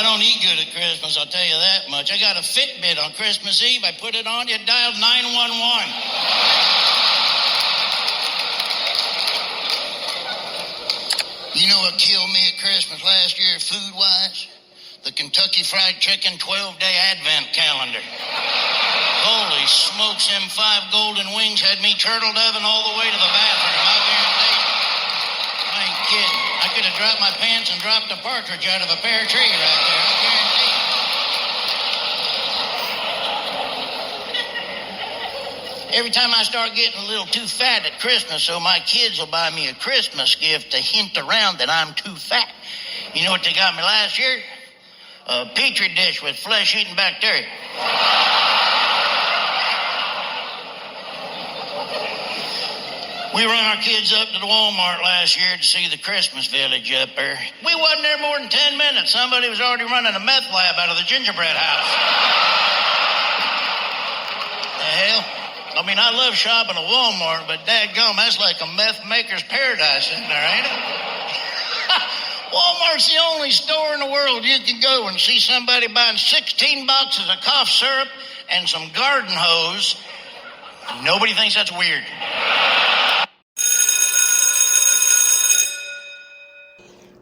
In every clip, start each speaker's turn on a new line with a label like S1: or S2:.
S1: I don't eat good at Christmas, I'll tell you that much. I got a Fitbit on Christmas Eve. I put it on, it dialed 911. You know what killed me at Christmas last year, food-wise? The Kentucky Fried Chicken 12-day Advent calendar. Holy smokes, them 5 golden wings had me turtle doving all the way to the bathroom, I guarantee you. I ain't kidding. I could have dropped my pants and dropped a partridge out of a pear tree right there, I guarantee you. Every time I start getting a little too fat at Christmas, so my kids will buy me a Christmas gift to hint around that I'm too fat. You know what they got me last year? A petri dish with flesh-eating bacteria. We run our kids up to the Walmart last year to see the Christmas village up there. We wasn't there more than 10 minutes. Somebody was already running a meth lab out of the gingerbread house. The hell? I mean, I love shopping at Walmart, but dadgum, that's like a meth maker's paradise in there, ain't it? Walmart's the only store in the world you can go and see somebody buying 16 boxes of cough syrup and some garden hose. Nobody thinks that's weird.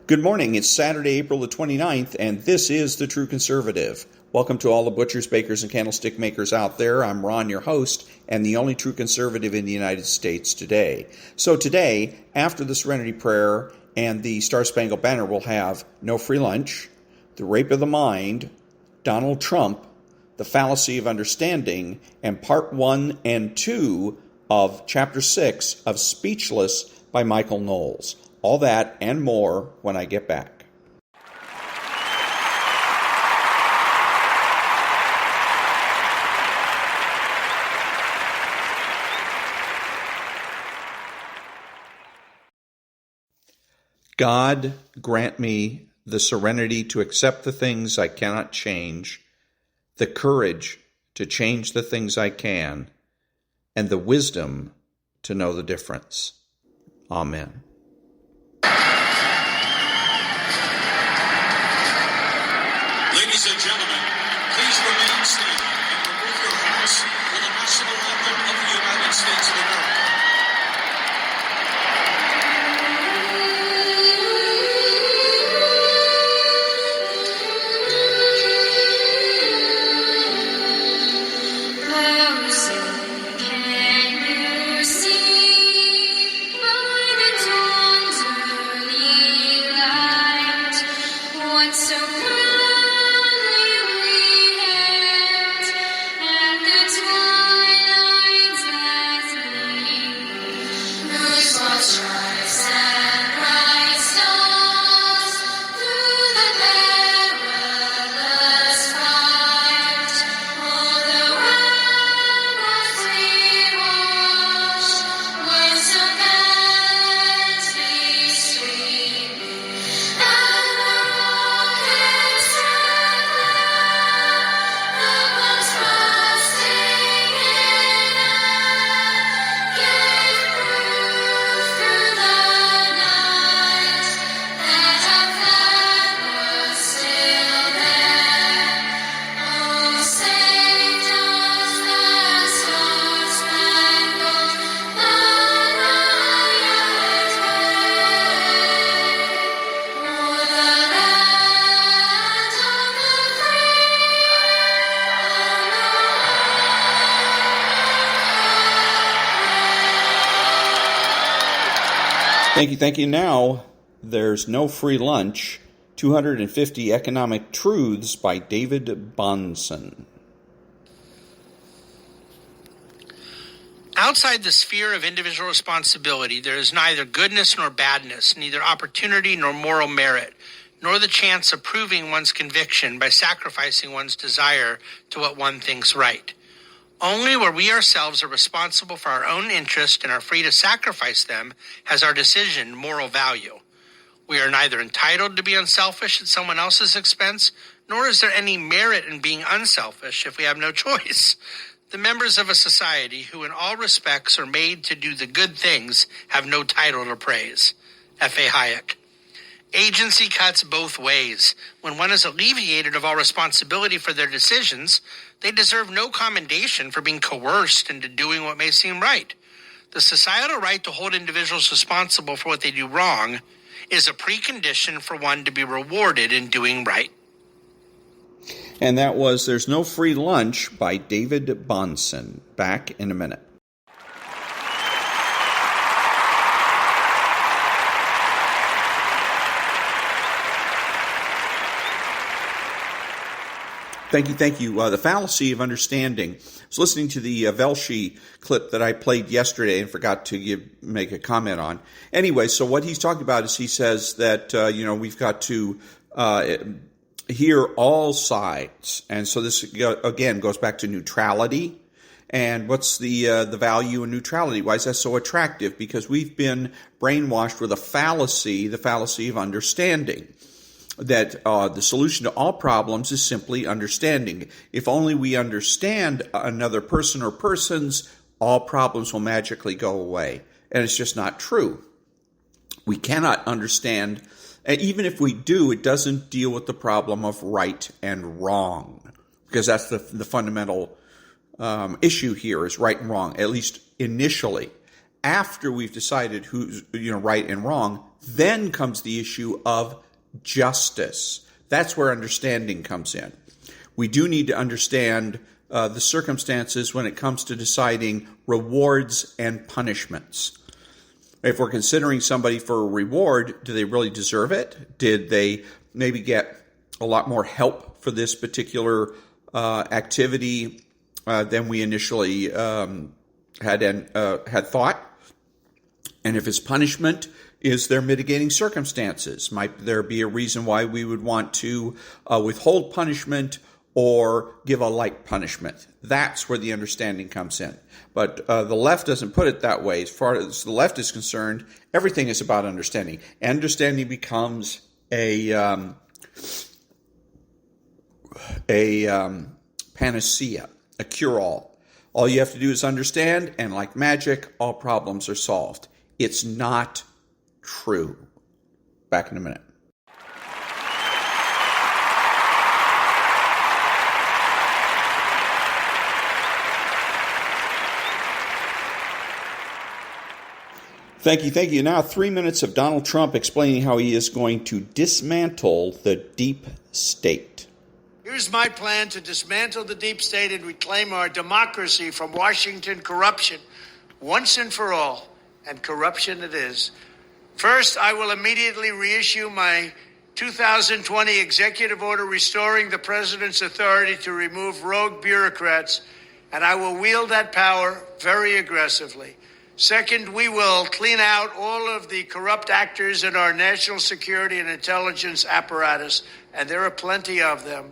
S2: Good morning. It's Saturday, April the 29th, and this is The True Conservative. Welcome to all the butchers, bakers, and candlestick makers out there. I'm Ron, your host, and the only true conservative in the United States today. So today, after the Serenity Prayer and the Star-Spangled Banner, we'll have No Free Lunch, The Rape of the Mind, Donald Trump, The Fallacy of Understanding, and Part 1 and 2 of Chapter 6 of Speechless by Michael-Knowles. All that and more when I get back. God, grant me the serenity to accept the things I cannot change, the courage to change the things I can, and the wisdom to know the difference. Amen.
S3: Ladies and gentlemen, please remain standing and remove your hats for the national anthem of the United States of America.
S2: Thank you. Now, there's No Free Lunch, 250 Economic Truths by David-Bahnsen.
S4: Outside the sphere of individual responsibility, there is neither goodness nor badness, neither opportunity nor moral merit, nor the chance of proving one's conviction by sacrificing one's desire to what one thinks right. Only where we ourselves are responsible for our own interest and are free to sacrifice them has our decision moral value. We are neither entitled to be unselfish at someone else's expense, nor is there any merit in being unselfish if we have no choice. The members of a society who in all respects are made to do the good things have no title to praise. F.A. Hayek. Agency cuts both ways. When one is alleviated of all responsibility for their decisions, they deserve no commendation for being coerced into doing what may seem right. The societal right to hold individuals responsible for what they do wrong is a precondition for one to be rewarded in doing right.
S2: And that was There's No Free Lunch by David-Bahnsen. Back in a minute. Thank you. The fallacy of understanding. I was listening to the Velshi clip that I played yesterday and forgot to make a comment on. Anyway, so what he's talking about is he says that, we've got to hear all sides. And so this, again, goes back to neutrality. And what's the value in neutrality? Why is that so attractive? Because we've been brainwashed with the fallacy of understanding. That the solution to all problems is simply understanding. If only we understand another person or persons, all problems will magically go away. And it's just not true. We cannot understand, and even if we do, it doesn't deal with the problem of right and wrong. Because that's the fundamental issue here is right and wrong, at least initially. After we've decided who's right and wrong, then comes the issue of justice. That's where understanding comes in. We do need to understand the circumstances when it comes to deciding rewards and punishments. If we're considering somebody for a reward, do they really deserve it? Did they maybe get a lot more help for this particular activity than we initially had thought? And if it's punishment, is there mitigating circumstances? Might there be a reason why we would want to withhold punishment or give a light punishment? That's where the understanding comes in. But the left doesn't put it that way. As far as the left is concerned, everything is about understanding. Understanding becomes a panacea, a cure-all. All you have to do is understand, and like magic, all problems are solved. It's not true. Back in a minute. Thank you. Now 3 minutes of Donald Trump explaining how he is going to dismantle the deep state.
S5: Here's my plan to dismantle the deep state and reclaim our democracy from Washington corruption once and for all. And corruption it is. First, I will immediately reissue my 2020 executive order restoring the president's authority to remove rogue bureaucrats, and I will wield that power very aggressively. Second, we will clean out all of the corrupt actors in our national security and intelligence apparatus, and there are plenty of them.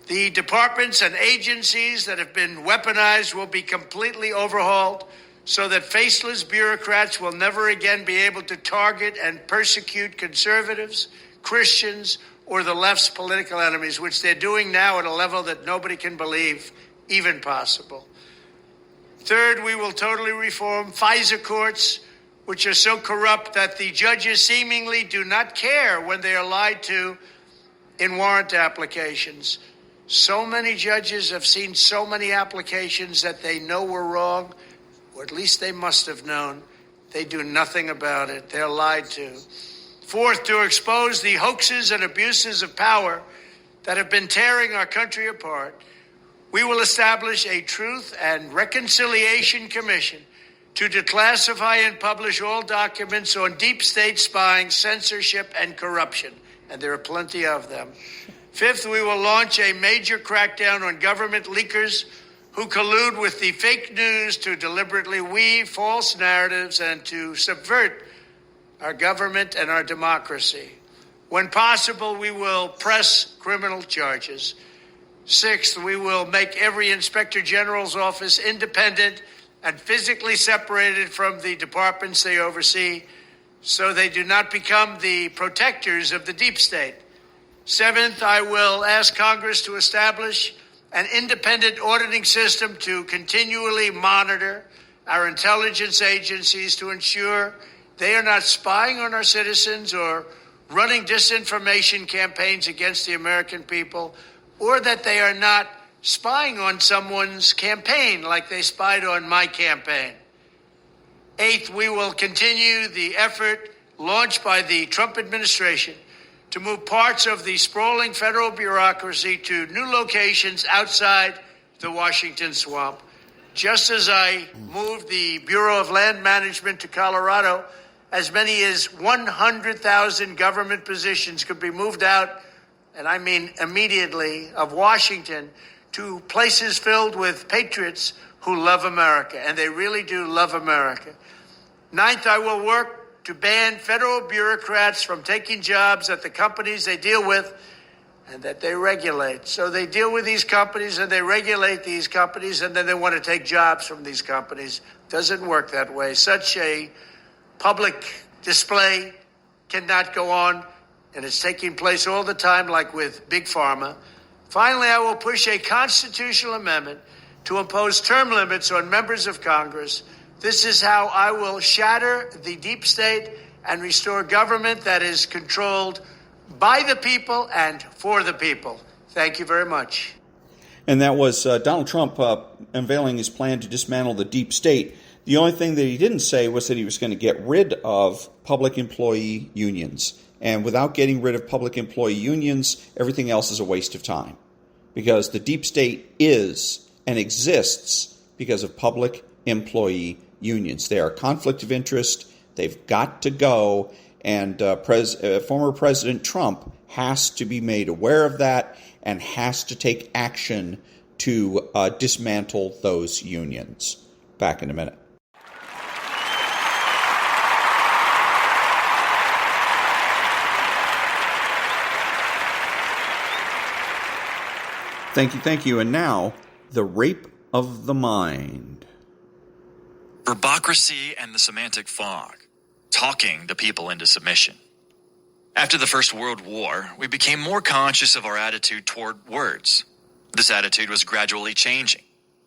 S5: The departments and agencies that have been weaponized will be completely overhauled so that faceless bureaucrats will never again be able to target and persecute conservatives, Christians, or the left's political enemies, which they're doing now at a level that nobody can believe even possible. Third, we will totally reform FISA courts, which are so corrupt that the judges seemingly do not care when they are lied to in warrant applications. So many judges have seen so many applications that they know were wrong, or at least they must have known. They do nothing about it. They're lied to. Fourth, to expose the hoaxes and abuses of power that have been tearing our country apart, we will establish a Truth and Reconciliation Commission to declassify and publish all documents on deep state spying, censorship, and corruption. And there are plenty of them. Fifth, we will launch a major crackdown on government leakers who collude with the fake news to deliberately weave false narratives and to subvert our government and our democracy. When possible, we will press criminal charges. Sixth, we will make every Inspector General's office independent and physically separated from the departments they oversee so they do not become the protectors of the deep state. Seventh, I will ask Congress to establish an independent auditing system to continually monitor our intelligence agencies to ensure they are not spying on our citizens or running disinformation campaigns against the American people, or that they are not spying on someone's campaign like they spied on my campaign. Eighth, we will continue the effort launched by the Trump administration to move parts of the sprawling federal bureaucracy to new locations outside the Washington swamp. Just as I moved the Bureau of Land Management to Colorado, as many as 100,000 government positions could be moved out, and I mean immediately, of Washington to places filled with patriots who love America, and they really do love America. Ninth, I will work to ban federal bureaucrats from taking jobs at the companies they deal with and that they regulate. So they deal with these companies and they regulate these companies, and then they want to take jobs from these companies. Doesn't work that way. Such a public display cannot go on, and it's taking place all the time, like with Big Pharma. Finally, I will push a constitutional amendment to impose term limits on members of Congress. This is how I will shatter the deep state and restore government that is controlled by the people and for the people. Thank you very much.
S2: And that was Donald Trump unveiling his plan to dismantle the deep state. The only thing that he didn't say was that he was going to get rid of public employee unions. And without getting rid of public employee unions, everything else is a waste of time. Because the deep state is and exists because of public employee unions. They are a conflict of interest. They've got to go. And former President Trump has to be made aware of that and has to take action to dismantle those unions. Back in a minute. Thank you. And now, the rape of the mind.
S6: Verbocracy and the semantic fog. Talking the people into submission. After the First World War, we became more conscious of our attitude toward words. This attitude was gradually changing.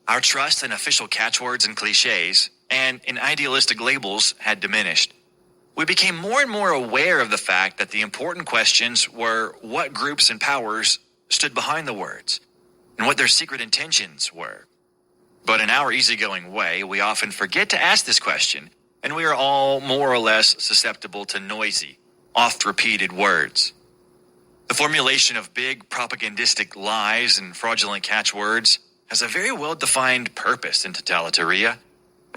S6: Our trust in official catchwords and cliches and in idealistic labels had diminished. We became more and more aware of the fact that the important questions were what groups and powers stood behind the words and what their secret intentions were. But in our easygoing way, we often forget to ask this question, and we are all more or less susceptible to noisy, oft-repeated words. The formulation of big propagandistic lies and fraudulent catchwords has a very well-defined purpose in totalitaria.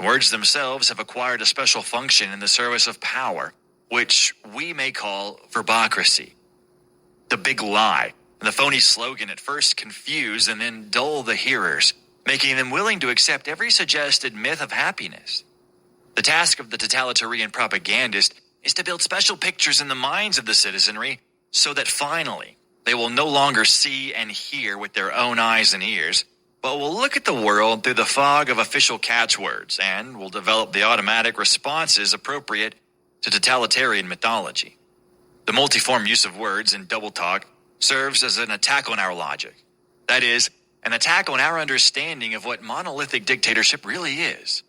S6: Words themselves have acquired a special function in the service of power, which we may call verbocracy. The big lie and the phony slogan at first confuse and then dull the hearers, making them willing to accept every suggested myth of happiness. The task of the totalitarian propagandist is to build special pictures in the minds of the citizenry so that finally they will no longer see and hear with their own eyes and ears, but will look at the world through the fog of official catchwords and will develop the automatic responses appropriate to totalitarian mythology. The multiform use of words in double talk serves as an attack on our logic. That is, an attack on our understanding of what monolithic dictatorship really is.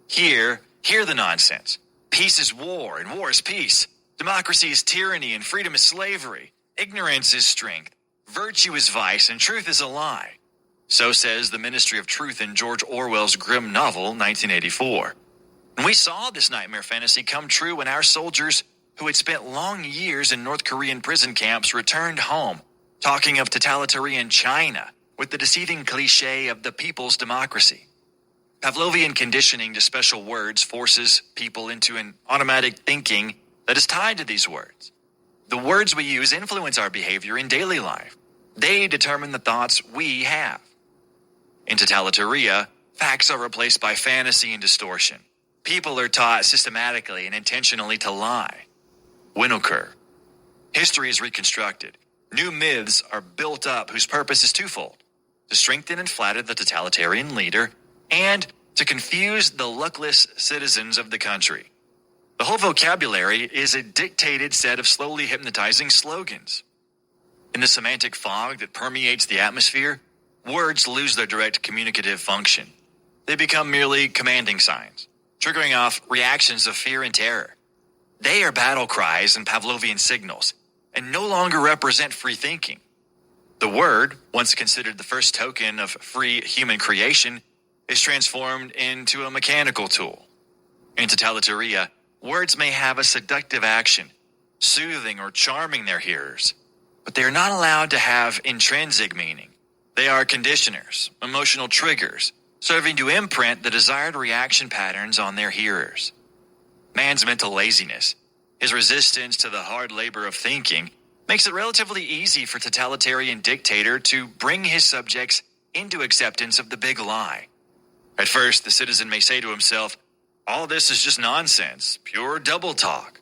S6: Hear the nonsense. Peace is war, and war is peace. Democracy is tyranny, and freedom is slavery. Ignorance is strength. Virtue is vice, and truth is a lie. So says the Ministry of Truth in George Orwell's grim novel, 1984. And we saw this nightmare fantasy come true when our soldiers who had spent long years in North Korean prison camps returned home, talking of totalitarian China with the deceiving cliche of the people's democracy. Pavlovian conditioning to special words forces people into an automatic thinking that is tied to these words. The words we use influence our behavior in daily life. They determine the thoughts we have. In totalitaria, facts are replaced by fantasy and distortion. People are taught systematically and intentionally to lie. Winnocker. History is reconstructed. New myths are built up whose purpose is twofold: to strengthen and flatter the totalitarian leader and to confuse the luckless citizens of the country. The whole vocabulary is a dictated set of slowly hypnotizing slogans. In the semantic fog that permeates the atmosphere, words lose their direct communicative function. They become merely commanding signs, triggering off reactions of fear and terror. They are battle cries and Pavlovian signals, and no longer represent free thinking. The word, once considered the first token of free human creation, is transformed into a mechanical tool. In totalitaria, words may have a seductive action, soothing or charming their hearers, but they are not allowed to have intrinsic meaning. They are conditioners, emotional triggers, serving to imprint the desired reaction patterns on their hearers. Man's mental laziness, his resistance to the hard labor of thinking, makes it relatively easy for totalitarian dictator to bring his subjects into acceptance of the big lie. At first, the citizen may say to himself, all this is just nonsense, pure double talk.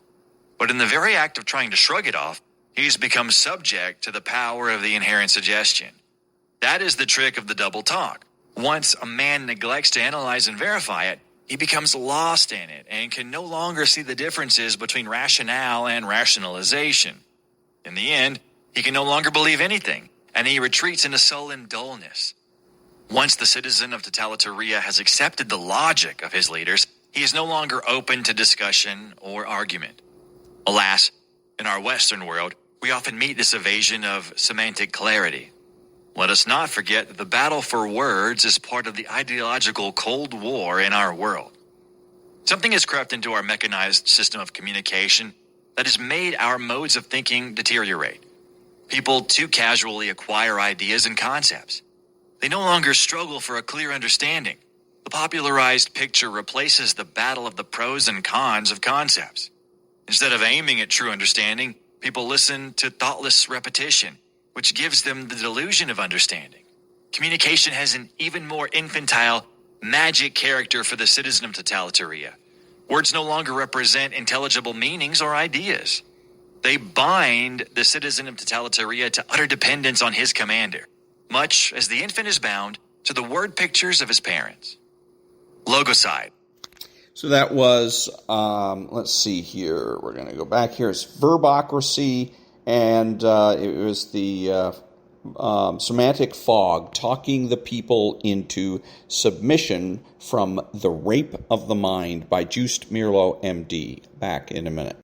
S6: But in the very act of trying to shrug it off, he's become subject to the power of the inherent suggestion. That is the trick of the double talk. Once a man neglects to analyze and verify it, he becomes lost in it and can no longer see the differences between rationale and rationalization. In the end, he can no longer believe anything, and he retreats into sullen dullness. Once the citizen of totalitaria has accepted the logic of his leaders, he is no longer open to discussion or argument. Alas, in our Western world, we often meet this evasion of semantic clarity. Let us not forget that the battle for words is part of the ideological Cold War in our world. Something has crept into our mechanized system of communication that has made our modes of thinking deteriorate. People too casually acquire ideas and concepts. They no longer struggle for a clear understanding. The popularized picture replaces the battle of the pros and cons of concepts. Instead of aiming at true understanding, people listen to thoughtless repetition, which gives them the delusion of understanding. Communication has an even more infantile, magic character for the citizen of totalitaria. Words no longer represent intelligible meanings or ideas. They bind the citizen of totalitaria to utter dependence on his commander, much as the infant is bound to the word pictures of his parents. Logocide.
S2: So that was, let's see here. We're going to go back here. It's verbocracy, and it was the semantic fog, talking the people into submission from The Rape of the Mind by Joost-Meerlo, M.D. Back in a minute.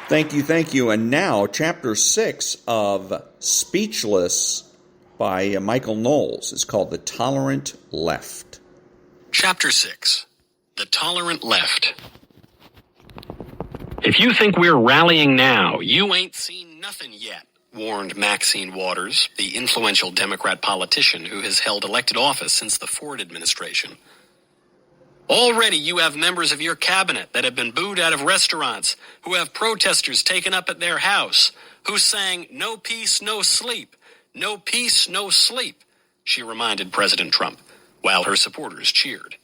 S2: Thank you. And now, Chapter 6 of Speechless by Michael-Knowles is called The Tolerant Left.
S7: Chapter 6. The Tolerant Left. If you think we're rallying now, you ain't seen nothing yet, warned Maxine Waters, the influential Democrat politician who has held elected office since the Ford administration. Already you have members of your cabinet that have been booed out of restaurants, who have protesters taken up at their house, who sang, "No peace, no sleep. No peace, no sleep," she reminded President Trump, while her supporters cheered.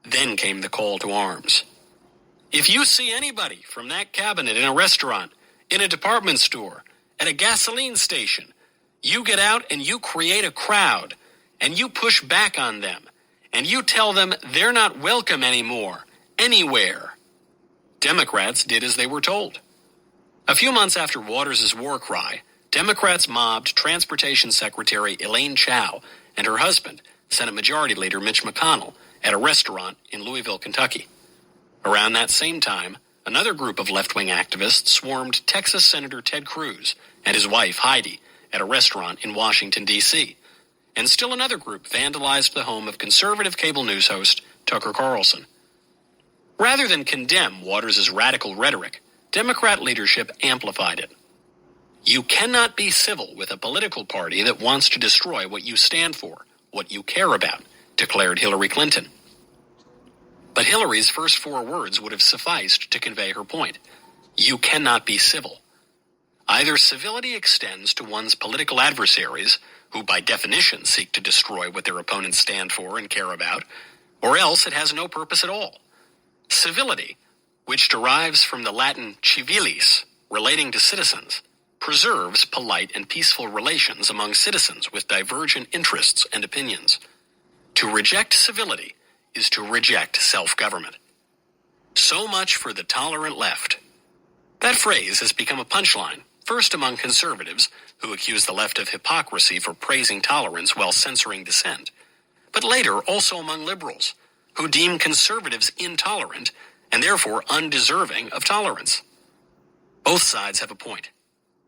S7: Then came the call to arms. If you see anybody from that cabinet in a restaurant, in a department store, at a gasoline station, you get out and you create a crowd, and you push back on them, and you tell them they're not welcome anymore, anywhere. Democrats did as they were told. A few months after Waters' war cry, Democrats mobbed Transportation Secretary Elaine Chao and her husband, Senate Majority Leader Mitch McConnell, at a restaurant in Louisville, Kentucky. Around that same time, another group of left-wing activists swarmed Texas Senator Ted Cruz and his wife, Heidi, at a restaurant in Washington, D.C., and still another group vandalized the home of conservative cable news host Tucker Carlson. Rather than condemn Waters' radical rhetoric, Democrat leadership amplified it. You cannot be civil with a political party that wants to destroy what you stand for, what you care about, declared Hillary Clinton. But Hillary's first 4 words would have sufficed to convey her point. You cannot be civil. Either civility extends to one's political adversaries, who by definition seek to destroy what their opponents stand for and care about, or else it has no purpose at all. Civility, which derives from the Latin civilis, relating to citizens, preserves polite and peaceful relations among citizens with divergent interests and opinions. To reject civility is to reject self-government. So much for the tolerant left. That phrase has become a punchline, first among conservatives, who accused the left of hypocrisy for praising tolerance while censoring dissent, but later also among liberals, who deem conservatives intolerant and therefore undeserving of tolerance. Both sides have a point.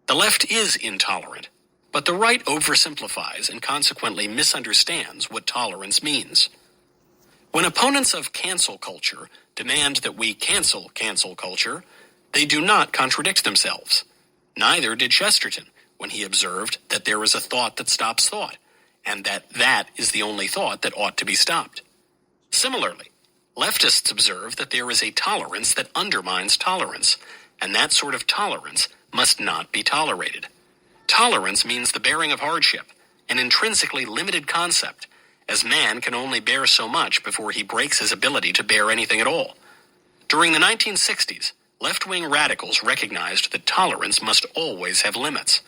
S7: The left is intolerant, but the right oversimplifies and consequently misunderstands what tolerance means. When opponents of cancel culture demand that we cancel culture, they do not contradict themselves. Neither did Chesterton when he observed that there is a thought that stops thought, and that is the only thought that ought to be stopped. Similarly, leftists observe that there is a tolerance that undermines tolerance, and that sort of tolerance must not be tolerated. Tolerance means the bearing of hardship, an intrinsically limited concept, as man can only bear so much before he breaks his ability to bear anything at all. During the 1960s, left-wing radicals recognized that tolerance must always have limits,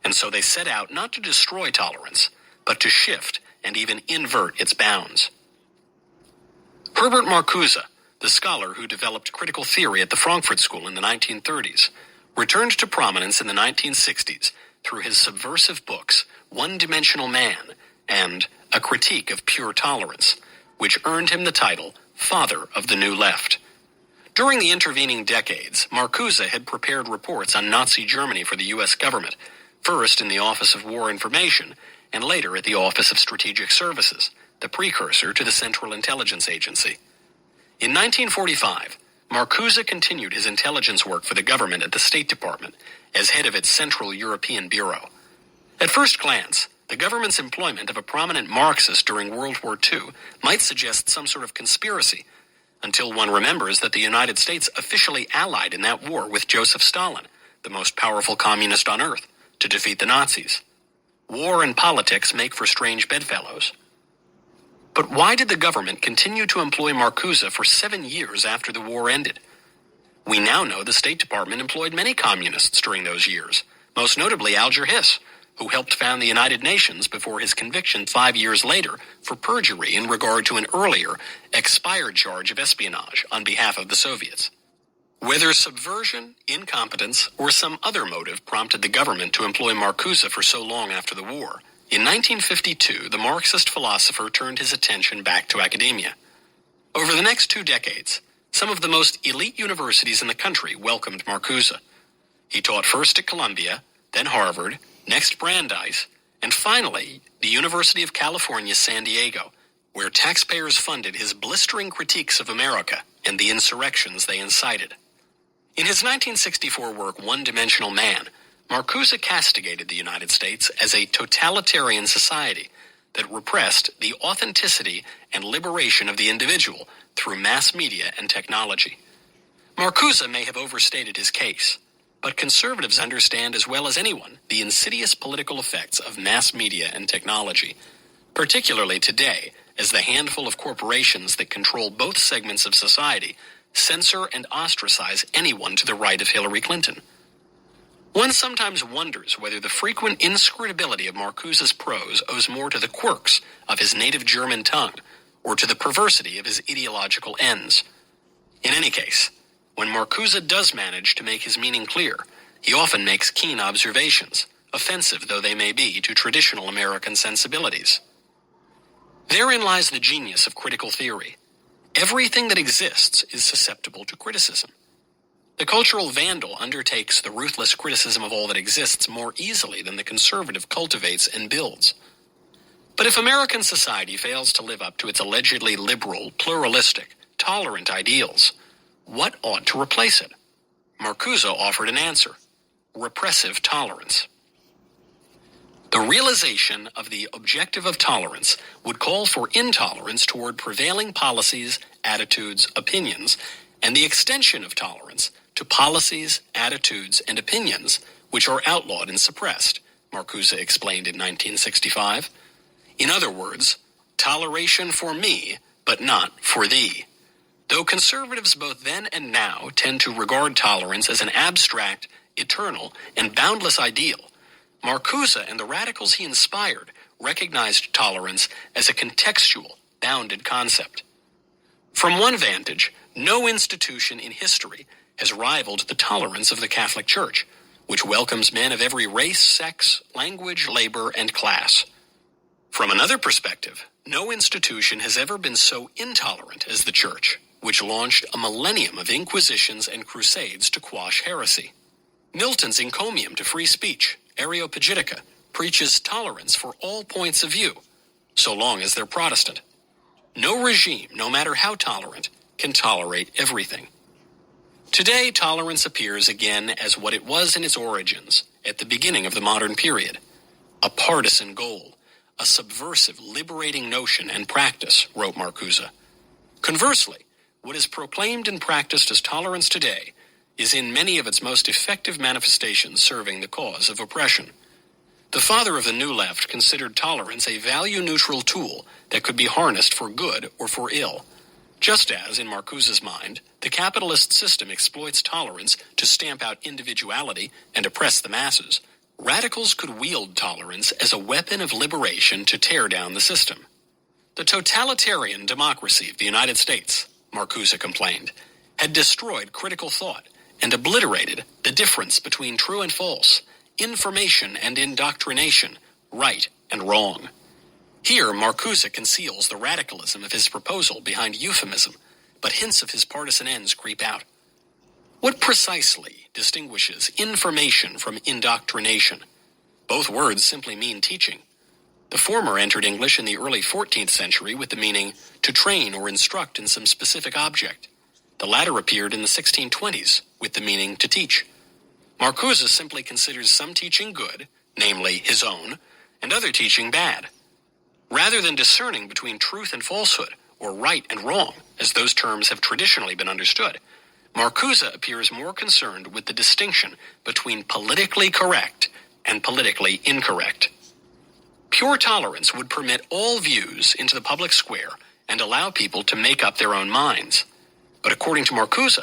S7: and so they set out not to destroy tolerance, but to shift and even invert its bounds. Herbert Marcuse, the scholar who developed critical theory at the Frankfurt School in the 1930s, returned to prominence in the 1960s through his subversive books One-Dimensional Man and A Critique of Pure Tolerance, which earned him the title Father of the New Left. During the intervening decades, Marcuse had prepared reports on Nazi Germany for the U.S. government, first in the Office of War Information and later at the Office of Strategic Services, the precursor to the Central Intelligence Agency. In 1945, Marcuse continued his intelligence work for the government at the State Department as head of its Central European Bureau. At first glance, the government's employment of a prominent Marxist during World War II might suggest some sort of conspiracy, until one remembers that the United States officially allied in that war with Joseph Stalin, the most powerful communist on earth, to defeat the Nazis. War and politics make for strange bedfellows. But why did the government continue to employ Marcuse for 7 years after the war ended? We now know the State Department employed many communists during those years, most notably Alger Hiss, who helped found the United Nations before his conviction 5 years later for perjury in regard to an earlier, expired charge of espionage on behalf of the Soviets. Whether subversion, incompetence, or some other motive prompted the government to employ Marcuse for so long after the war, in 1952, the Marxist philosopher turned his attention back to academia. Over the next 2 decades, some of the most elite universities in the country welcomed Marcuse. He taught first at Columbia, then Harvard, next Brandeis, and finally the University of California, San Diego, where taxpayers funded his blistering critiques of America and the insurrections they incited. In his 1964 work, One-Dimensional Man, Marcuse castigated the United States as a totalitarian society that repressed the authenticity and liberation of the individual through mass media and technology. Marcuse may have overstated his case, but conservatives understand as well as anyone the insidious political effects of mass media and technology, particularly today as the handful of corporations that control both segments of society censor and ostracize anyone to the right of Hillary Clinton. One sometimes wonders whether the frequent inscrutability of Marcuse's prose owes more to the quirks of his native German tongue or to the perversity of his ideological ends. In any case, when Marcuse does manage to make his meaning clear, he often makes keen observations, offensive though they may be to traditional American sensibilities. Therein lies the genius of critical theory. Everything that exists is susceptible to criticism. The cultural vandal undertakes the ruthless criticism of all that exists more easily than the conservative cultivates and builds. But if American society fails to live up to its allegedly liberal, pluralistic, tolerant ideals, what ought to replace it? Marcuse offered an answer: repressive tolerance. The realization of the objective of tolerance would call for intolerance toward prevailing policies, attitudes, opinions, and the extension of tolerance to policies, attitudes, and opinions which are outlawed and suppressed, Marcuse explained in 1965. In other words, toleration for me, but not for thee. Though conservatives both then and now tend to regard tolerance as an abstract, eternal, and boundless ideal, Marcuse and the radicals he inspired recognized tolerance as a contextual, bounded concept. From one vantage, no institution in history has rivaled the tolerance of the Catholic Church, which welcomes men of every race, sex, language, labor, and class. From another perspective, no institution has ever been so intolerant as the Church, which launched a millennium of inquisitions and crusades to quash heresy. Milton's encomium to free speech, Areopagitica, preaches tolerance for all points of view, so long as they're Protestant. No regime, no matter how tolerant, can tolerate everything. Today, tolerance appears again as what it was in its origins, at the beginning of the modern period. A partisan goal, a subversive, liberating notion and practice, wrote Marcuse. Conversely, what is proclaimed and practiced as tolerance today is in many of its most effective manifestations serving the cause of oppression. The father of the New Left considered tolerance a value-neutral tool that could be harnessed for good or for ill. Just as, in Marcuse's mind, the capitalist system exploits tolerance to stamp out individuality and oppress the masses, radicals could wield tolerance as a weapon of liberation to tear down the system. The totalitarian democracy of the United States, Marcuse complained, had destroyed critical thought and obliterated the difference between true and false, information and indoctrination, right and wrong. Here, Marcuse conceals the radicalism of his proposal behind euphemism, but hints of his partisan ends creep out. What precisely distinguishes information from indoctrination? Both words simply mean teaching. The former entered English in the early 14th century with the meaning to train or instruct in some specific object. The latter appeared in the 1620s with the meaning to teach. Marcuse simply considers some teaching good, namely his own, and other teaching bad. Rather than discerning between truth and falsehood, or right and wrong, as those terms have traditionally been understood, Marcuse appears more concerned with the distinction between politically correct and politically incorrect. Pure tolerance would permit all views into the public square and allow people to make up their own minds. But according to Marcuse,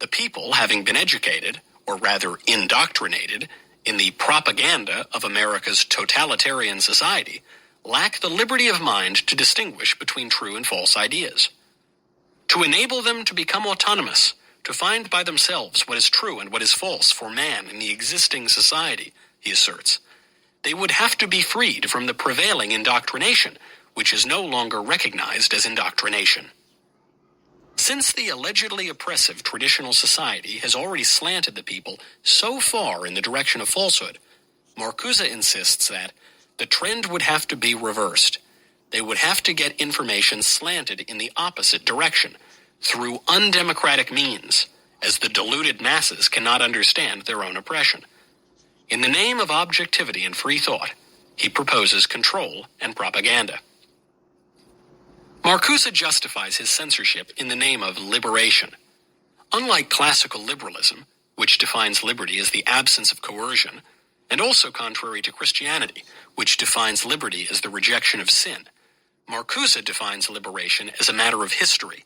S7: the people, having been educated, or rather indoctrinated, in the propaganda of America's totalitarian society, lack the liberty of mind to distinguish between true and false ideas. To enable them to become autonomous, to find by themselves what is true and what is false for man in the existing society, he asserts, they would have to be freed from the prevailing indoctrination, which is no longer recognized as indoctrination. Since the allegedly oppressive traditional society has already slanted the people so far in the direction of falsehood, Marcuse insists that the trend would have to be reversed. They would have to get information slanted in the opposite direction, through undemocratic means, as the deluded masses cannot understand their own oppression. In the name of objectivity and free thought, he proposes control and propaganda. Marcuse justifies his censorship in the name of liberation. Unlike classical liberalism, which defines liberty as the absence of coercion, and also contrary to Christianity, which defines liberty as the rejection of sin, Marcuse defines liberation as a matter of history.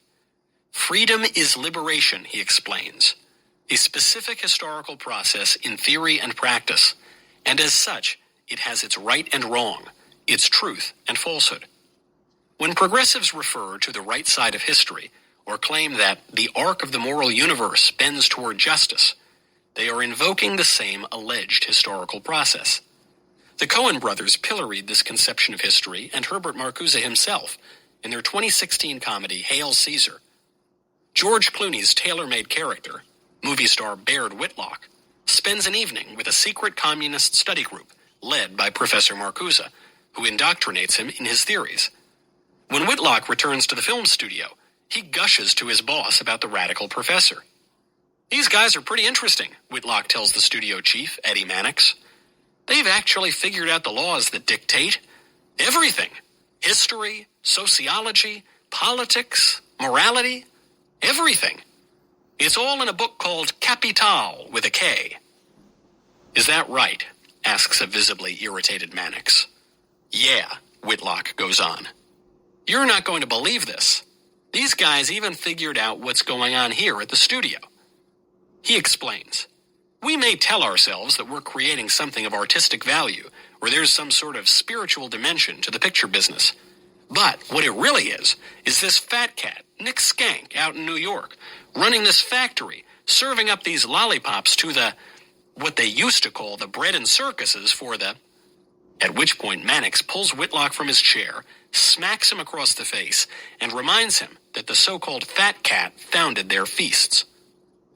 S7: Freedom is liberation, he explains, a specific historical process in theory and practice, and as such, it has its right and wrong, its truth and falsehood. When progressives refer to the right side of history, or claim that the arc of the moral universe bends toward justice, they are invoking the same alleged historical process. The Coen brothers pilloried this conception of history, and Herbert Marcuse himself, in their 2016 comedy Hail Caesar. George Clooney's tailor-made character, movie star Baird Whitlock, spends an evening with a secret communist study group led by Professor Marcuse, who indoctrinates him in his theories. When Whitlock returns to the film studio, he gushes to his boss about the radical professor. "These guys are pretty interesting," Whitlock tells the studio chief, Eddie Mannix. "They've actually figured out the laws that dictate everything. History, sociology, politics, morality, everything. It's all in a book called Capital with a K." "Is that right?" asks a visibly irritated Mannix. "Yeah," Whitlock goes on. "You're not going to believe this. These guys even figured out what's going on here at the studio." He explains, "We may tell ourselves that we're creating something of artistic value, or there's some sort of spiritual dimension to the picture business. But what it really is this fat cat, Nick Skank, out in New York, running this factory, serving up these lollipops to the what they used to call the bread and circuses for the... At which point Mannix pulls Whitlock from his chair, smacks him across the face, and reminds him that the so-called fat cat founded their feasts.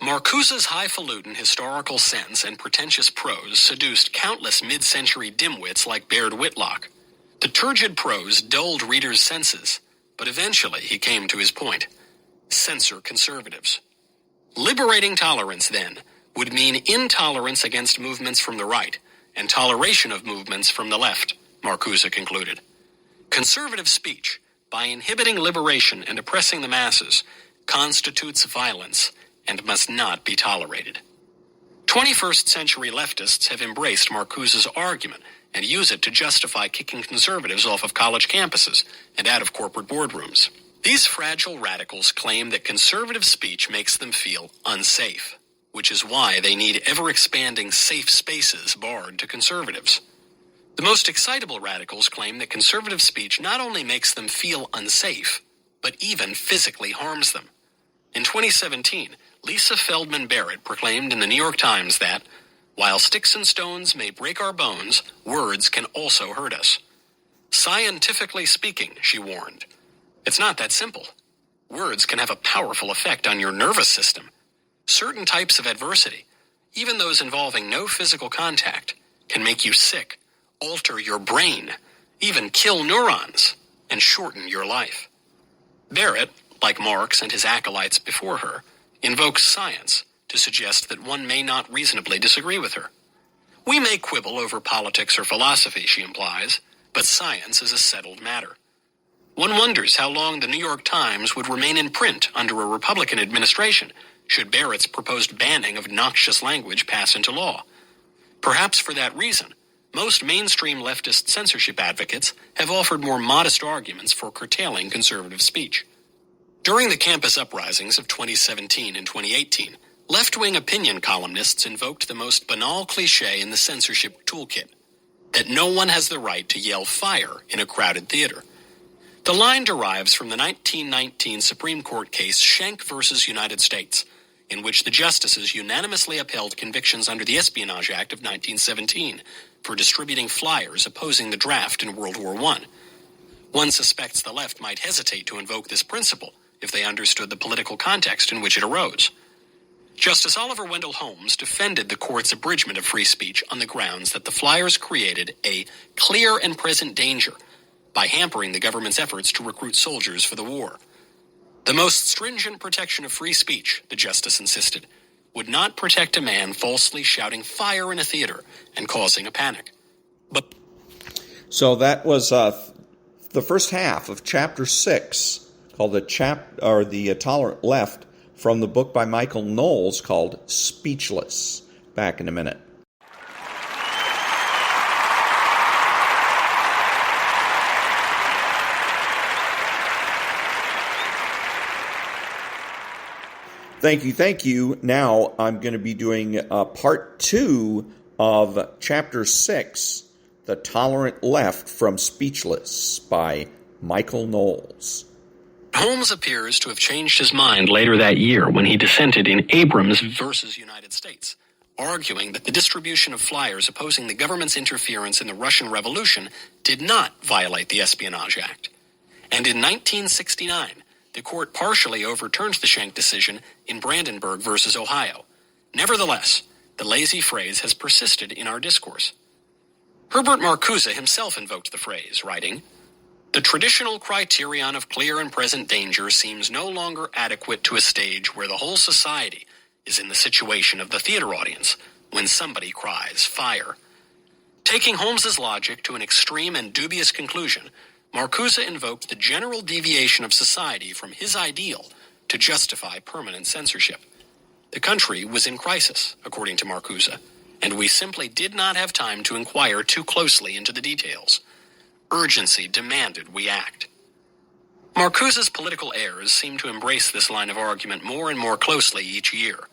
S7: Marcuse's highfalutin historical sense and pretentious prose seduced countless mid-century dimwits like Baird Whitlock. The turgid prose dulled readers' senses, but eventually he came to his point. Censor conservatives. Liberating tolerance, then, would mean intolerance against movements from the right, and toleration of movements from the left, Marcuse concluded. Conservative speech, by inhibiting liberation and oppressing the masses, constitutes violence and must not be tolerated. 21st century leftists have embraced Marcuse's argument and use it to justify kicking conservatives off of college campuses and out of corporate boardrooms. These fragile radicals claim that conservative speech makes them feel unsafe, which is why they need ever-expanding safe spaces barred to conservatives. The most excitable radicals claim that conservative speech not only makes them feel unsafe, but even physically harms them. In 2017, Lisa Feldman Barrett proclaimed in the New York Times that, while sticks and stones may break our bones, words can also hurt us. Scientifically speaking, she warned, it's not that simple. Words can have a powerful effect on your nervous system. Certain types of adversity, even those involving no physical contact, can make you sick, alter your brain, even kill neurons, and shorten your life. Barrett, like Marx and his acolytes before her, invokes science to suggest that one may not reasonably disagree with her. We may quibble over politics or philosophy, she implies, but science is a settled matter. One wonders how long the New York Times would remain in print under a Republican administration should Barrett's proposed banning of noxious language pass into law. Perhaps for that reason, most mainstream leftist censorship advocates have offered more modest arguments for curtailing conservative speech. During the campus uprisings of 2017 and 2018, left-wing opinion columnists invoked the most banal cliché in the censorship toolkit, that no one has the right to yell fire in a crowded theater. The line derives from the 1919 Supreme Court case Schenck v. United States, in which the justices unanimously upheld convictions under the Espionage Act of 1917 for distributing flyers opposing the draft in World War I. One suspects the left might hesitate to invoke this principle if they understood the political context in which it arose. Justice Oliver Wendell Holmes defended the court's abridgment of free speech on the grounds that the flyers created a clear and present danger by hampering the government's efforts to recruit soldiers for the war. The most stringent protection of free speech, the justice insisted, would not protect a man falsely shouting fire in a theater and causing a panic. But
S2: so that was the first half of Chapter 6, called the Tolerant Left, from the book by Michael-Knowles called Speechless. Back in a minute. Thank you. Now I'm going to be doing part 2 of Chapter 6, The Tolerant Left, from Speechless by Michael-Knowles.
S7: Holmes appears to have changed his mind later that year when he dissented in Abrams versus United States, arguing that the distribution of flyers opposing the government's interference in the Russian Revolution did not violate the Espionage Act. And in 1969, the court partially overturned the Schenck decision in Brandenburg versus Ohio. Nevertheless, the lazy phrase has persisted in our discourse. Herbert Marcuse himself invoked the phrase, writing, "The traditional criterion of clear and present danger seems no longer adequate to a stage where the whole society is in the situation of the theater audience when somebody cries fire." Taking Holmes's logic to an extreme and dubious conclusion, Marcuse invoked the general deviation of society from his ideal to justify permanent censorship. The country was in crisis, according to Marcuse, and we simply did not have time to inquire too closely into the details. Urgency demanded we act. Marcuse's political heirs seem to embrace this line of argument more and more closely each year.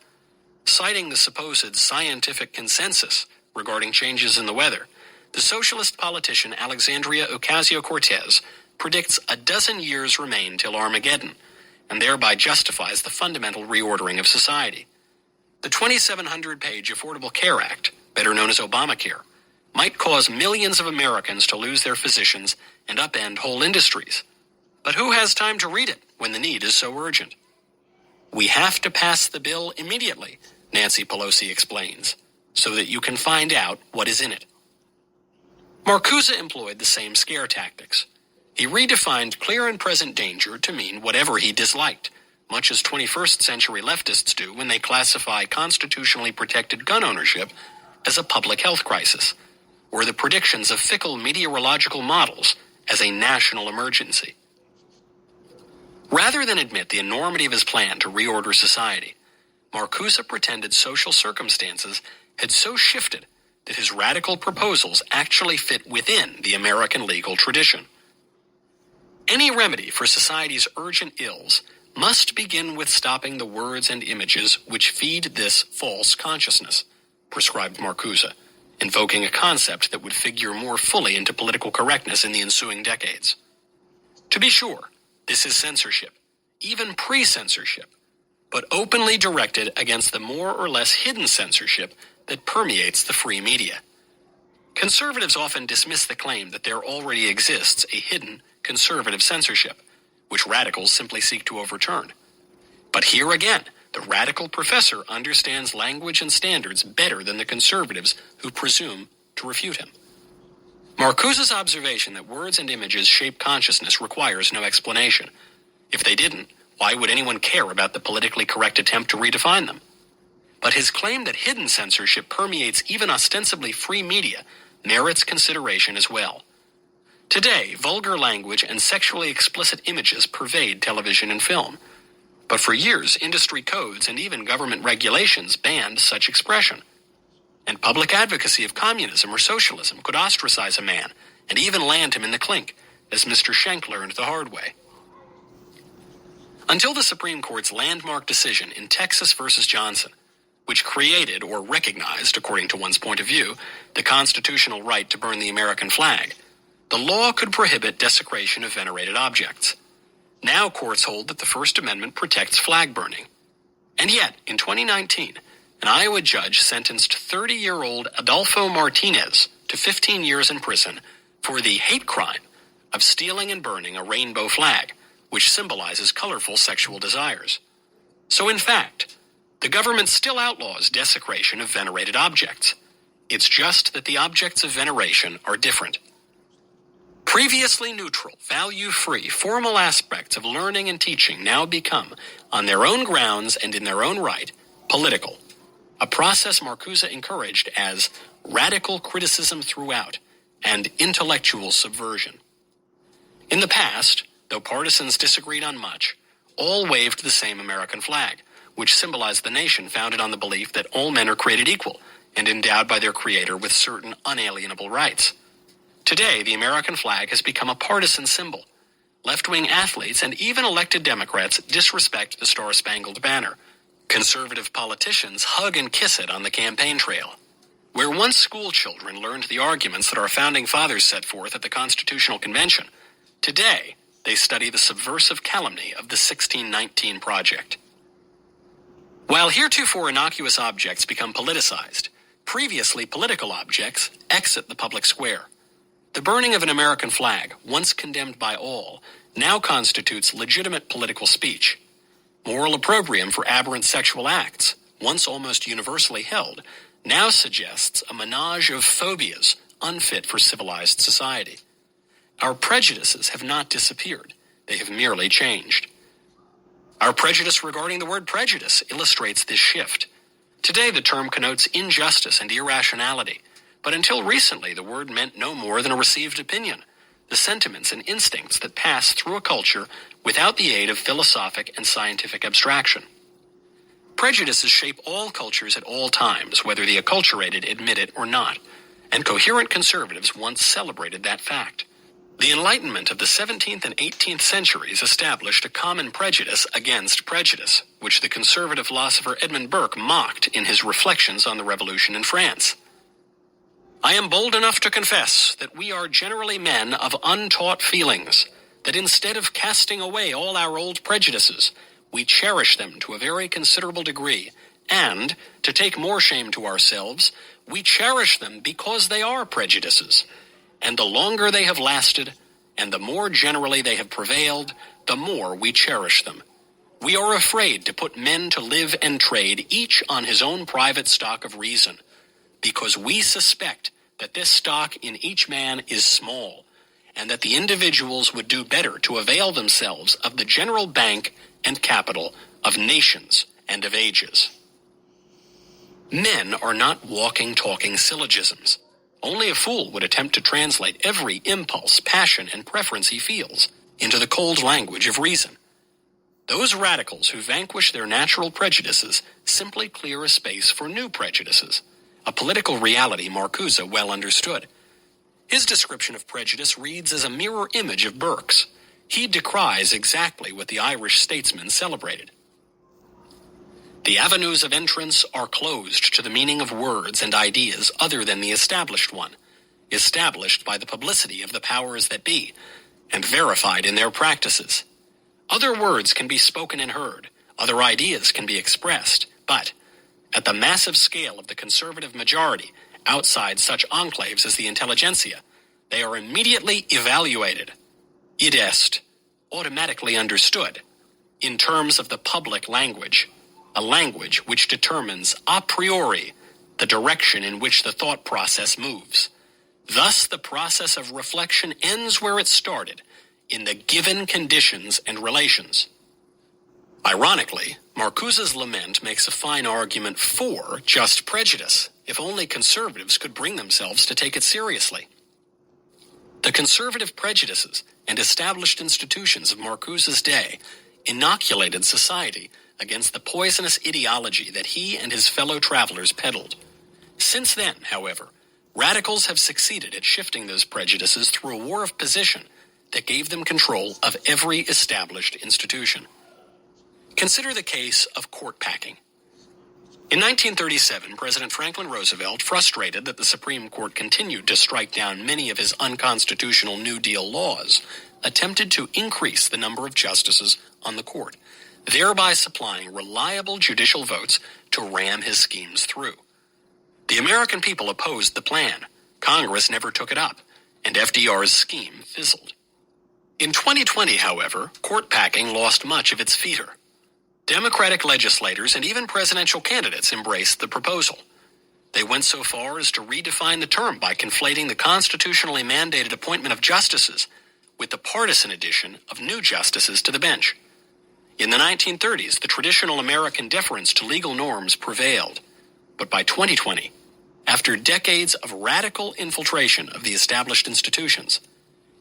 S7: Citing the supposed scientific consensus regarding changes in the weather, the socialist politician Alexandria Ocasio-Cortez predicts a dozen years remain till Armageddon, and thereby justifies the fundamental reordering of society. The 2,700-page Affordable Care Act, better known as Obamacare, might cause millions of Americans to lose their physicians and upend whole industries. But who has time to read it when the need is so urgent? We have to pass the bill immediately, Nancy Pelosi explains, so that you can find out what is in it. Marcuse employed the same scare tactics. He redefined clear and present danger to mean whatever he disliked, much as 21st century leftists do when they classify constitutionally protected gun ownership as a public health crisis, or the predictions of fickle meteorological models as a national emergency. Rather than admit the enormity of his plan to reorder society, Marcuse pretended social circumstances had so shifted that his radical proposals actually fit within the American legal tradition. Any remedy for society's urgent ills must begin with stopping the words and images which feed this false consciousness, prescribed Marcuse, invoking a concept that would figure more fully into political correctness in the ensuing decades. To be sure, this is censorship, even pre-censorship, but openly directed against the more or less hidden censorship that permeates the free media. Conservatives often dismiss the claim that there already exists a hidden conservative censorship, which radicals simply seek to overturn. But here again, the radical professor understands language and standards better than the conservatives who presume to refute him. Marcuse's observation that words and images shape consciousness requires no explanation. If they didn't, why would anyone care about the politically correct attempt to redefine them? But his claim that hidden censorship permeates even ostensibly free media merits consideration as well. Today, vulgar language and sexually explicit images pervade television and film. But for years, industry codes and even government regulations banned such expression. And public advocacy of communism or socialism could ostracize a man and even land him in the clink, as Mr. Schenck learned the hard way. Until the Supreme Court's landmark decision in Texas versus Johnson, which created or recognized, according to one's point of view, the constitutional right to burn the American flag, the law could prohibit desecration of venerated objects. Now courts hold that the First Amendment protects flag burning. And yet, in 2019, an Iowa judge sentenced 30-year-old Adolfo Martinez to 15 years in prison for the hate crime of stealing and burning a rainbow flag, which symbolizes colorful sexual desires. So in fact, the government still outlaws desecration of venerated objects. It's just that the objects of veneration are different. Previously neutral, value-free, formal aspects of learning and teaching now become, on their own grounds and in their own right, political, a process Marcuse encouraged as radical criticism throughout and intellectual subversion. In the past, though partisans disagreed on much, all waved the same American flag, which symbolized the nation founded on the belief that all men are created equal and endowed by their Creator with certain unalienable rights. Today, the American flag has become a partisan symbol. Left-wing athletes and even elected Democrats disrespect the Star-Spangled Banner. Conservative politicians hug and kiss it on the campaign trail. Where once school children learned the arguments that our founding fathers set forth at the Constitutional Convention, today they study the subversive calumny of the 1619 Project. While heretofore innocuous objects become politicized, previously political objects exit the public square. The burning of an American flag, once condemned by all, now constitutes legitimate political speech. Moral opprobrium for aberrant sexual acts, once almost universally held, now suggests a menage of phobias unfit for civilized society. Our prejudices have not disappeared. They have merely changed. Our prejudice regarding the word prejudice illustrates this shift. Today, the term connotes injustice and irrationality. But until recently, the word meant no more than a received opinion, the sentiments and instincts that pass through a culture without the aid of philosophic and scientific abstraction. Prejudices shape all cultures at all times, whether the acculturated admit it or not, and coherent conservatives once celebrated that fact. The Enlightenment of the 17th and 18th centuries established a common prejudice against prejudice, which the conservative philosopher Edmund Burke mocked in his Reflections on the Revolution in France. I am bold enough to confess that we are generally men of untaught feelings, that instead of casting away all our old prejudices, we cherish them to a very considerable degree And, to take more shame to ourselves, we cherish them because they are prejudices. And the longer they have lasted, and the more generally they have prevailed, the more we cherish them. We are afraid to put men to live and trade, each on his own private stock of reason, because we suspect that this stock in each man is small, and that the individuals would do better to avail themselves of the general bank and capital of nations and of ages. Men are not walking, talking syllogisms. Only a fool would attempt to translate every impulse, passion, and preference he feels into the cold language of reason. Those radicals who vanquish their natural prejudices simply clear a space for new prejudices, a political reality Marcuse well understood. His description of prejudice reads as a mirror image of Burke's. He decries exactly what the Irish statesman celebrated. The avenues of entrance are closed to the meaning of words and ideas other than the established one, established by the publicity of the powers that be, and verified in their practices. Other words can be spoken and heard, other ideas can be expressed, but, at the massive scale of the conservative majority, outside such enclaves as the intelligentsia, they are immediately evaluated, id est, automatically understood, in terms of the public language, a language which determines a priori the direction in which the thought process moves. Thus, the process of reflection ends where it started, in the given conditions and relations. Ironically, Marcuse's lament makes a fine argument for just prejudice, if only conservatives could bring themselves to take it seriously. The conservative prejudices and established institutions of Marcuse's day inoculated society against the poisonous ideology that he and his fellow travelers peddled. Since then, however, radicals have succeeded at shifting those prejudices through a war of position that gave them control of every established institution. Consider the case of court packing. In 1937, President Franklin Roosevelt, frustrated that the Supreme Court continued to strike down many of his unconstitutional New Deal laws, attempted to increase the number of justices on the court, thereby supplying reliable judicial votes to ram his schemes through. The American people opposed the plan. Congress never took it up, and FDR's scheme fizzled. In 2020, however, court packing lost much of its fetor. Democratic legislators and even presidential candidates embraced the proposal. They went so far as to redefine the term by conflating the constitutionally mandated appointment of justices with the partisan addition of new justices to the bench. In the 1930s, the traditional American deference to legal norms prevailed. But by 2020, after decades of radical infiltration of the established institutions,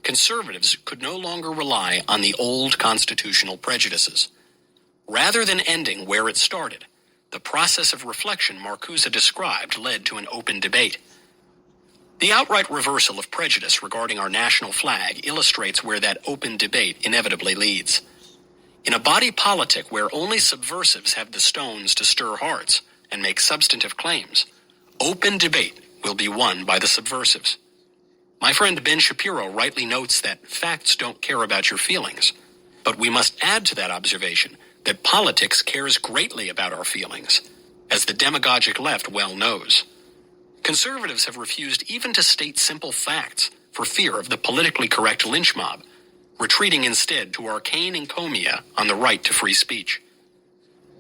S7: conservatives could no longer rely on the old constitutional prejudices. Rather than ending where it started, the process of reflection Marcuse described led to an open debate. The outright reversal of prejudice regarding our national flag illustrates where that open debate inevitably leads. In a body politic where only subversives have the stones to stir hearts and make substantive claims, open debate will be won by the subversives. My friend Ben Shapiro rightly notes that facts don't care about your feelings, but we must add to that observation that politics cares greatly about our feelings, as the demagogic left well knows. Conservatives have refused even to state simple facts for fear of the politically correct lynch mob, retreating instead to arcane encomia on the right to free speech.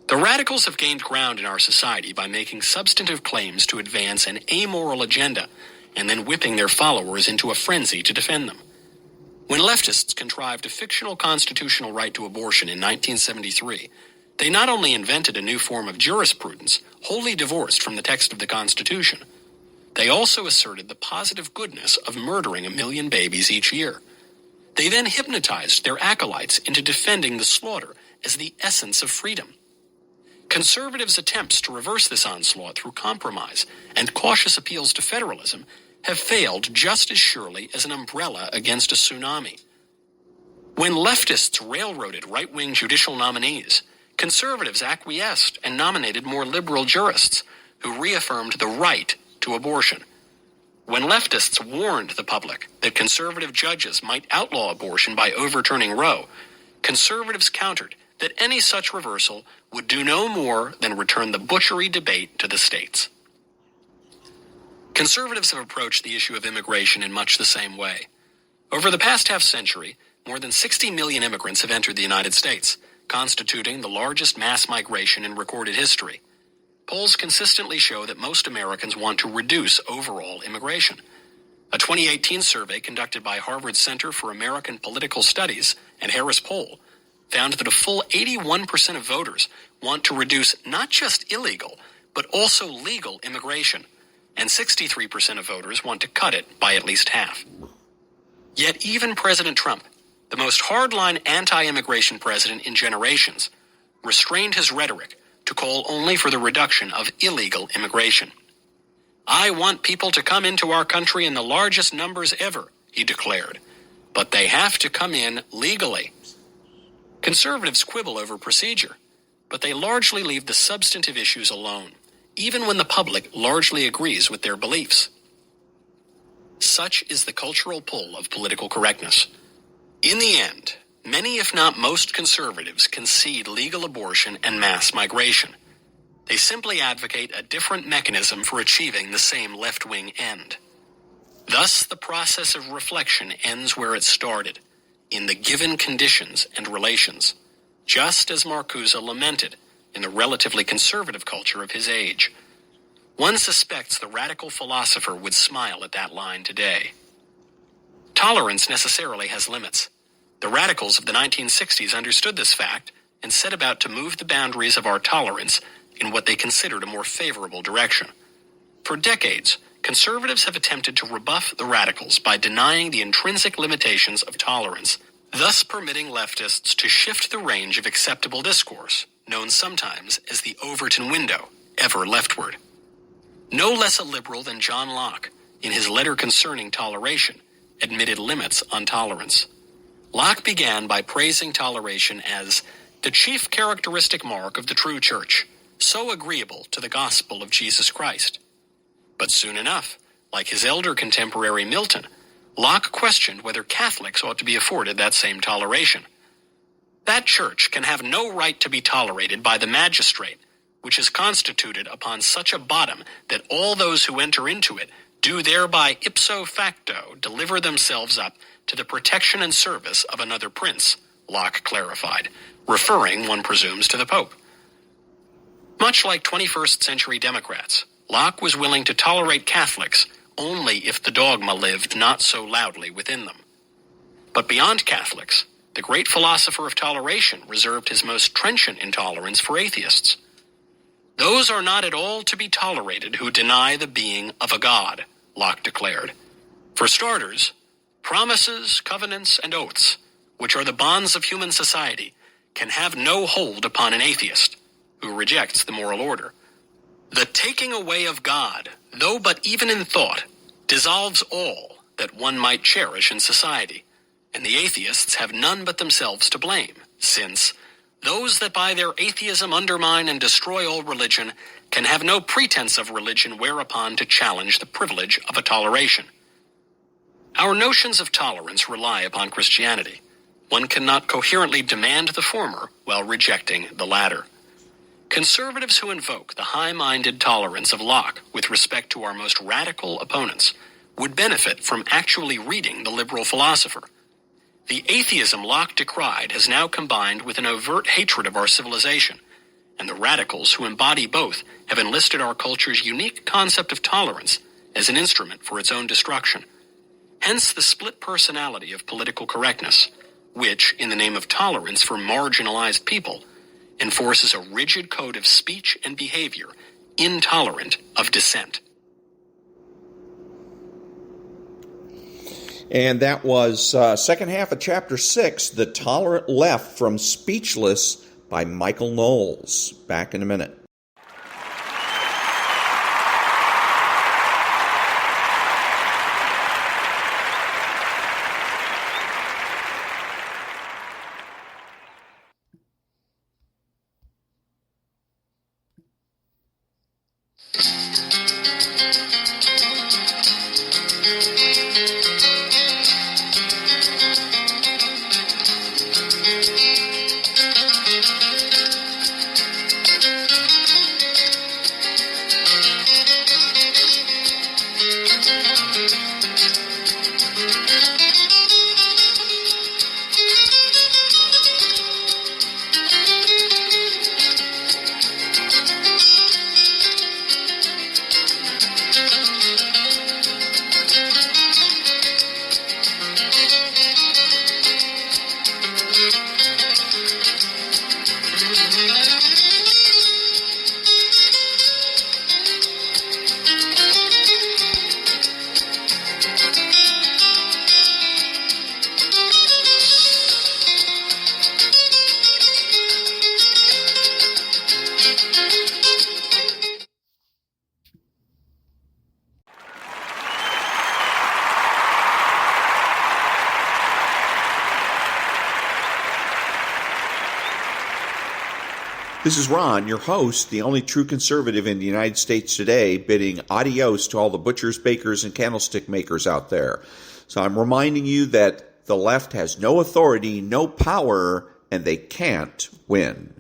S7: The radicals have gained ground in our society by making substantive claims to advance an amoral agenda and then whipping their followers into a frenzy to defend them. When leftists contrived a fictional constitutional right to abortion in 1973, they not only invented a new form of jurisprudence wholly divorced from the text of the Constitution, they also asserted the positive goodness of murdering 1 million babies each year. They then hypnotized their acolytes into defending the slaughter as the essence of freedom. Conservatives' attempts to reverse this onslaught through compromise and cautious appeals to federalism have failed just as surely as an umbrella against a tsunami. When leftists railroaded right-wing judicial nominees, conservatives acquiesced and nominated more liberal jurists who reaffirmed the right to abortion. When leftists warned the public that conservative judges might outlaw abortion by overturning Roe, conservatives countered that any such reversal would do no more than return the butchery debate to the states. Conservatives have approached the issue of immigration in much the same way. Over the past half-century, more than 60 million immigrants have entered the United States, constituting the largest mass migration in recorded history. Polls consistently show that most Americans want to reduce overall immigration. A 2018 survey conducted by Harvard Center for American Political Studies and Harris Poll found that a full 81% of voters want to reduce not just illegal, but also legal immigration, and 63% of voters want to cut it by at least half. Yet even President Trump, the most hardline anti-immigration president in generations, restrained his rhetoric to call only for the reduction of illegal immigration. "I want people to come into our country in the largest numbers ever," he declared, "but they have to come in legally." Conservatives quibble over procedure, but they largely leave the substantive issues alone, even when the public largely agrees with their beliefs. Such is the cultural pull of political correctness. In the end, many, if not most, conservatives concede legal abortion and mass migration. They simply advocate a different mechanism for achieving the same left-wing end. Thus, the process of reflection ends where it started, in the given conditions and relations, just as Marcuse lamented in the relatively conservative culture of his age. One suspects the radical philosopher would smile at that line today. Tolerance necessarily has limits. The radicals of the 1960s understood this fact and set about to move the boundaries of our tolerance in what they considered a more favorable direction. For decades, conservatives have attempted to rebuff the radicals by denying the intrinsic limitations of tolerance, thus permitting leftists to shift the range of acceptable discourse, known sometimes as the Overton window, ever leftward. No less a liberal than John Locke, in his letter concerning toleration, admitted limits on tolerance. Locke began by praising toleration as the chief characteristic mark of the true church, so agreeable to the gospel of Jesus Christ. But soon enough, like his elder contemporary Milton, Locke questioned whether Catholics ought to be afforded that same toleration. That church can have no right to be tolerated by the magistrate, which is constituted upon such a bottom that all those who enter into it do thereby ipso facto deliver themselves up to the protection and service of another prince, Locke clarified, referring, one presumes, to the Pope. Much like 21st century Democrats, Locke was willing to tolerate Catholics only if the dogma lived not so loudly within them. But beyond Catholics, the great philosopher of toleration reserved his most trenchant intolerance for atheists. "Those are not at all to be tolerated who deny the being of a God," Locke declared. "For starters, promises, covenants, and oaths, which are the bonds of human society, can have no hold upon an atheist who rejects the moral order. The taking away of God, though but even in thought, dissolves all that one might cherish in society, and the atheists have none but themselves to blame, since those that by their atheism undermine and destroy all religion can have no pretense of religion whereupon to challenge the privilege of a toleration." Our notions of tolerance rely upon Christianity. One cannot coherently demand the former while rejecting the latter. Conservatives who invoke the high-minded tolerance of Locke with respect to our most radical opponents would benefit from actually reading the liberal philosopher. The atheism Locke decried has now combined with an overt hatred of our civilization, and the radicals who embody both have enlisted our culture's unique concept of tolerance as an instrument for its own destruction. Hence the split personality of political correctness, which, in the name of tolerance for marginalized people, enforces a rigid code of speech and behavior intolerant of dissent.
S2: And that was second half of Chapter 6, The Tolerant Left from Speechless by Michael-Knowles. Back in a minute. This is Ron, your host, the only true conservative in the United States today, bidding adios to all the butchers, bakers, and candlestick makers out there. So I'm reminding you that the left has no authority, no power, and they can't win.